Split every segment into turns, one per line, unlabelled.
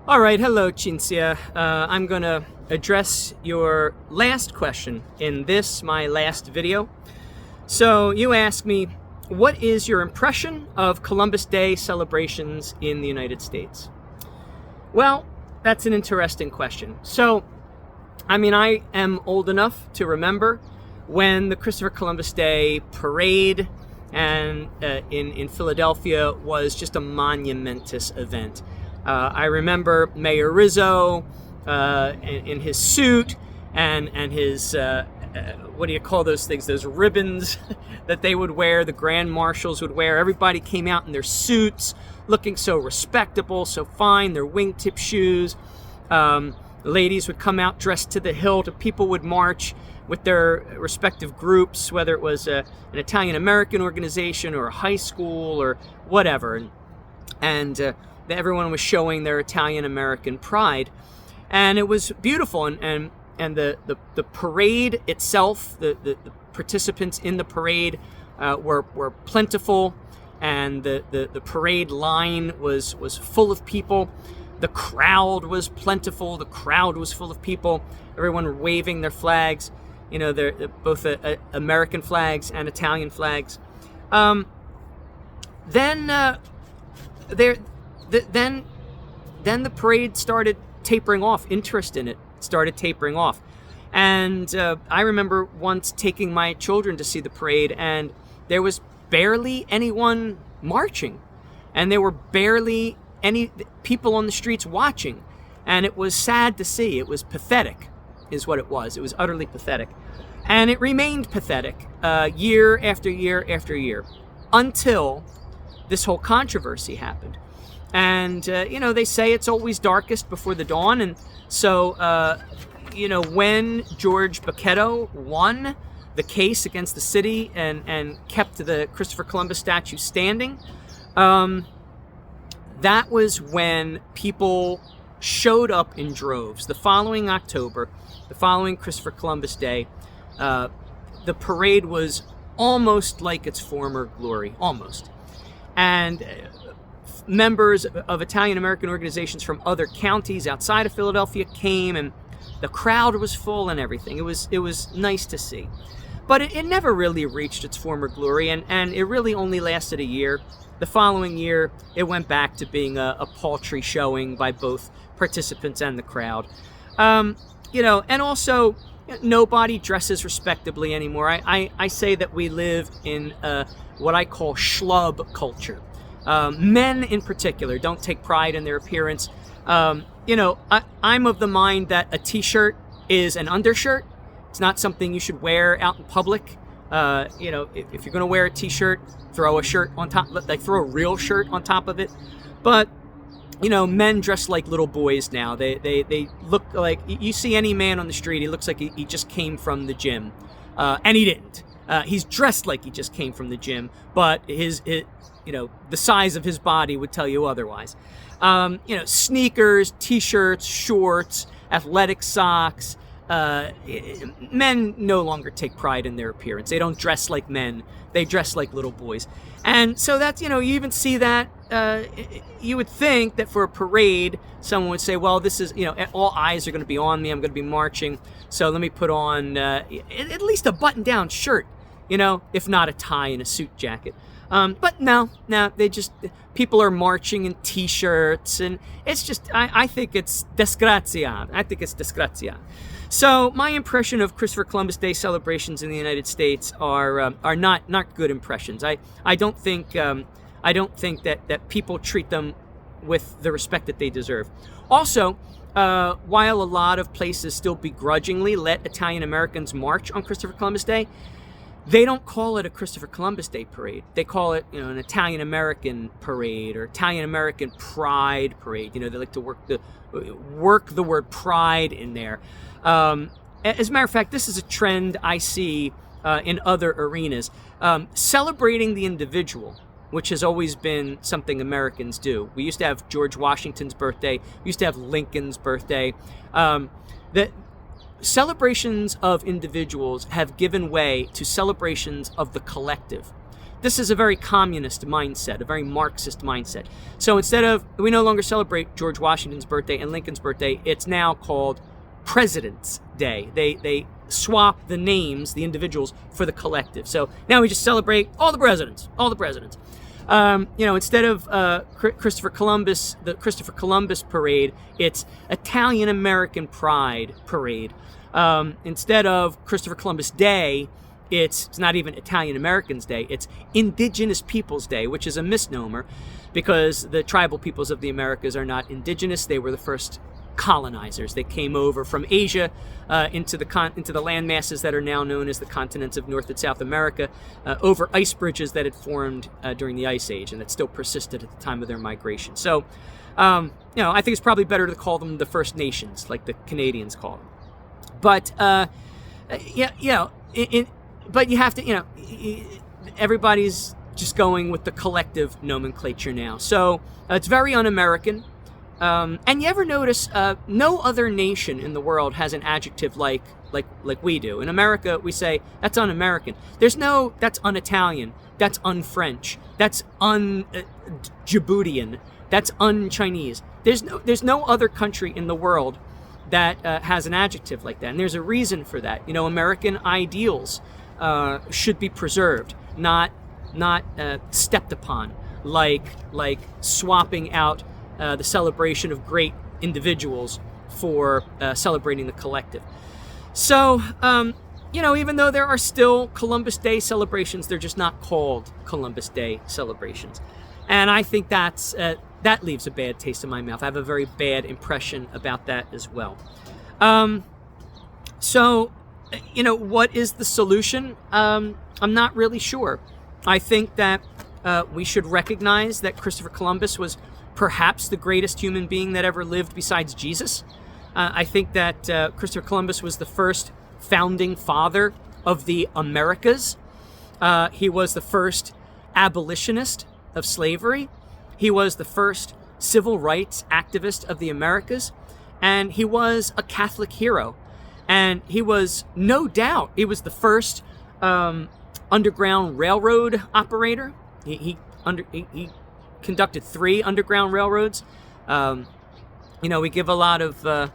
All right, hello, Cinzia. I'm going to address your last question in this, my last video. So you asked me, what is your impression of Columbus Day celebrations in the United States? Well, that's an interesting question. So, I am old enough to remember when the Christopher Columbus Day parade and in Philadelphia was just a monumentous event. I remember Mayor Rizzo in his suit and his, what do you call those things, those ribbons that they would wear, the grand marshals would wear. Everybody came out in their suits, looking so respectable, so fine, their wingtip shoes. Ladies would come out dressed to the hilt. People would march with their respective groups, whether it was an Italian-American organization or a high school or whatever. And everyone was showing their Italian-American pride. And it was beautiful. And the parade itself, the participants in the parade were plentiful. And the parade line was full of people. The crowd was plentiful. The crowd was full of people. Everyone waving their flags. They're both American flags and Italian flags. Then the parade started tapering off. Interest in it started tapering off. And I remember once taking my children to see the parade, and there was barely anyone marching. And there were barely any people on the streets watching. And it was sad to see. It was pathetic, is what it was. It was utterly pathetic. And it remained pathetic year after year after year until this whole controversy happened. And, they say it's always darkest before the dawn. And so, when George Bocchetto won the case against the city and kept the Christopher Columbus statue standing, that was when people showed up in droves. The following October, the following Christopher Columbus Day, the parade was almost like its former glory, almost. And members of Italian-American organizations from other counties outside of Philadelphia came, and the crowd was full and everything. It was nice to see. But it never really reached its former glory, and it really only lasted a year. The following year, it went back to being a paltry showing by both participants and the crowd. And also, nobody dresses respectably anymore. I say that we live in what I call schlub culture. Men in particular don't take pride in their appearance. I'm of the mind that a t-shirt is an undershirt. It's not something you should wear out in public. If you're going to wear a t-shirt, throw a shirt on top, throw a real shirt on top of it. But, men dress like little boys now. They look like, you see any man on the street, he looks like he just came from the gym. And he didn't. He's dressed like he just came from the gym, but the size of his body would tell you otherwise. Sneakers, t-shirts, shorts, athletic socks. Men no longer take pride in their appearance. They don't dress like men. They dress like little boys. And so that's, you even see that, you would think that for a parade, someone would say, well, this is, all eyes are going to be on me. I'm going to be marching. So let me put on at least a button-down shirt, if not a tie and a suit jacket. But no, people are marching in t-shirts, and it's just, I think it's disgrazia. So my impression of Christopher Columbus Day celebrations in the United States are not good impressions. I don't think that people treat them with the respect that they deserve. Also, while a lot of places still begrudgingly let Italian Americans march on Christopher Columbus Day, they don't call it a Christopher Columbus Day parade. They call it, an Italian American parade or Italian American Pride parade. They like to work the word pride in there. As a matter of fact, this is a trend I see in other arenas. Celebrating the individual, which has always been something Americans do. We used to have George Washington's birthday. We used to have Lincoln's birthday. The celebrations of individuals have given way to celebrations of the collective. this is a very communist mindset, a very Marxist mindset. So instead of, we no longer celebrate George Washington's birthday and Lincoln's birthday, it's now called President's Day. They swap the names, the individuals, for the collective. So now we just celebrate all the presidents. Instead of Christopher Columbus, the Christopher Columbus Parade, it's Italian American Pride Parade. Instead of Christopher Columbus Day, it's not even Italian Americans Day, it's Indigenous Peoples Day, which is a misnomer because the tribal peoples of the Americas are not indigenous. They were the first colonizers. They came over from Asia into the land masses that are now known as the continents of North and South America, over ice bridges that had formed during the Ice Age and that still persisted at the time of their migration. So, I think it's probably better to call them the First Nations, like the Canadians call them. But but you have to, everybody's just going with the collective nomenclature now. So it's very un-American. And you ever notice no other nation in the world has an adjective like we do. In America, we say that's un-American. There's no that's un-Italian, that's un-French, that's un-Djiboutian, that's un-Chinese. There's no other country in the world that has an adjective like that, and there's a reason for that. American ideals should be preserved, not stepped upon, like swapping out the celebration of great individuals for celebrating the collective. So, even though there are still Columbus Day celebrations, they're just not called Columbus Day celebrations. And I think that leaves a bad taste in my mouth. I have a very bad impression about that as well. What is the solution? I'm not really sure. I think that we should recognize that Christopher Columbus was perhaps the greatest human being that ever lived besides Jesus. I think that Christopher Columbus was the first founding father of the Americas. He was the first abolitionist of slavery. He was the first civil rights activist of the Americas. And he was a Catholic hero. And he was, no doubt, he was the first underground railroad operator. He conducted 3 underground railroads. We give a lot of,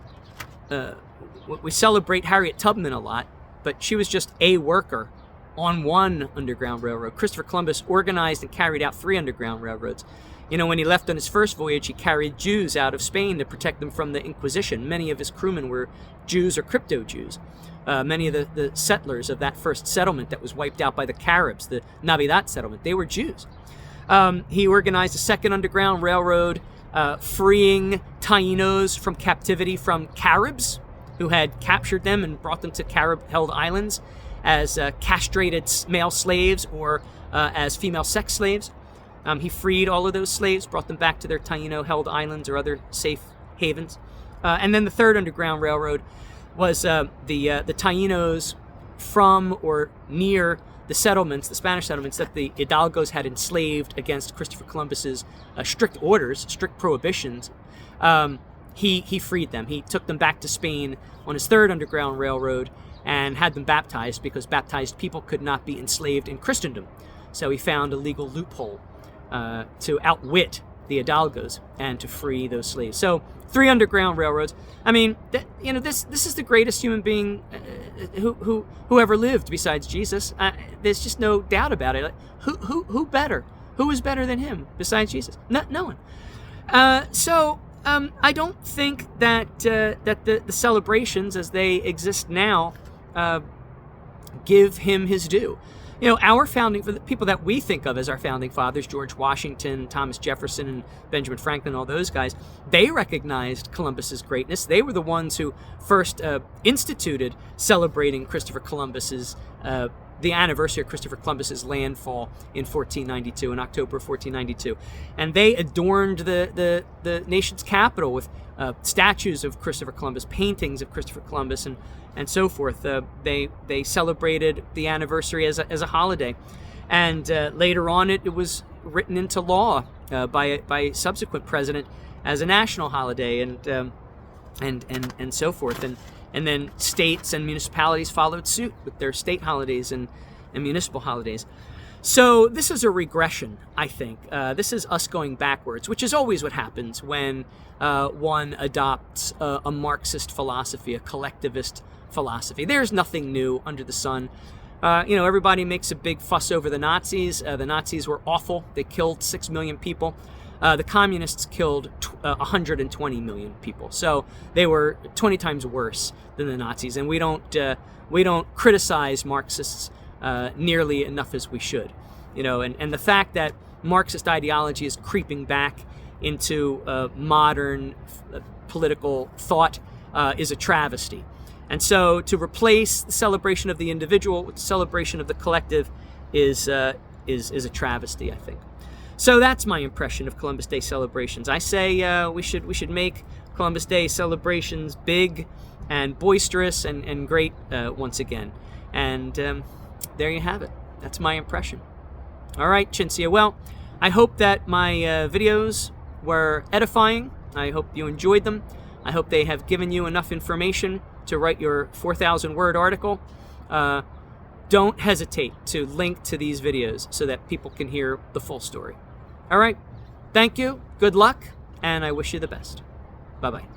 we celebrate Harriet Tubman a lot, but she was just a worker on 1 underground railroad. Christopher Columbus organized and carried out 3 underground railroads. When he left on his first voyage, he carried Jews out of Spain to protect them from the Inquisition. Many of his crewmen were Jews or crypto-Jews. Many of the settlers of that first settlement that was wiped out by the Caribs, the Navidad settlement, they were Jews. He organized a 2nd underground railroad, freeing Tainos from captivity from Caribs, who had captured them and brought them to Carib-held islands as castrated male slaves or as female sex slaves. He freed all of those slaves, brought them back to their Taino-held islands or other safe havens. And then the 3rd underground railroad was the Tainos from or near the settlements, the Spanish settlements that the Hidalgos had enslaved against Christopher Columbus's strict orders, strict prohibitions. He freed them. He took them back to Spain on his 3rd underground railroad and had them baptized because baptized people could not be enslaved in Christendom. So he found a legal loophole to outwit the Hidalgos and to free those slaves. So 3 underground railroads. I mean, this is the greatest human being who ever lived besides Jesus. There's just no doubt about it. Who better? Who is better than him besides Jesus? No one. I don't think that the celebrations as they exist now give him his due. Our founding, for the people that we think of as our founding fathers, George Washington, Thomas Jefferson, and Benjamin Franklin, all those guys, they recognized Columbus's greatness. They were the ones who first instituted celebrating Christopher Columbus's, the anniversary of Christopher Columbus's landfall in 1492, in October of 1492. And they adorned the nation's capital with statues of Christopher Columbus, paintings of Christopher Columbus, and so forth. They celebrated the anniversary as a holiday, and later on it was written into law by a subsequent president as a national holiday, and so forth. And then states and municipalities followed suit with their state holidays and municipal holidays. So this is a regression, I think. This is us going backwards, which is always what happens when one adopts a Marxist philosophy, a collectivist philosophy. There's nothing new under the sun. Everybody makes a big fuss over the Nazis. The Nazis were awful. They killed 6 million people. The communists killed 120 million people. So they were 20 times worse than the Nazis. And we don't criticize Marxists nearly enough as we should. And the fact that Marxist ideology is creeping back into modern political thought is a travesty. And so to replace the celebration of the individual with the celebration of the collective is a travesty, I think. So that's my impression of Columbus Day celebrations. I say we should make Columbus Day celebrations big and boisterous and great once again. And there you have it. That's my impression. All right, Cinzia. Well, I hope that my videos were edifying. I hope you enjoyed them. I hope they have given you enough information to write your 4,000-word article. Don't hesitate to link to these videos so that people can hear the full story. All right. Thank you. Good luck. And I wish you the best. Bye-bye.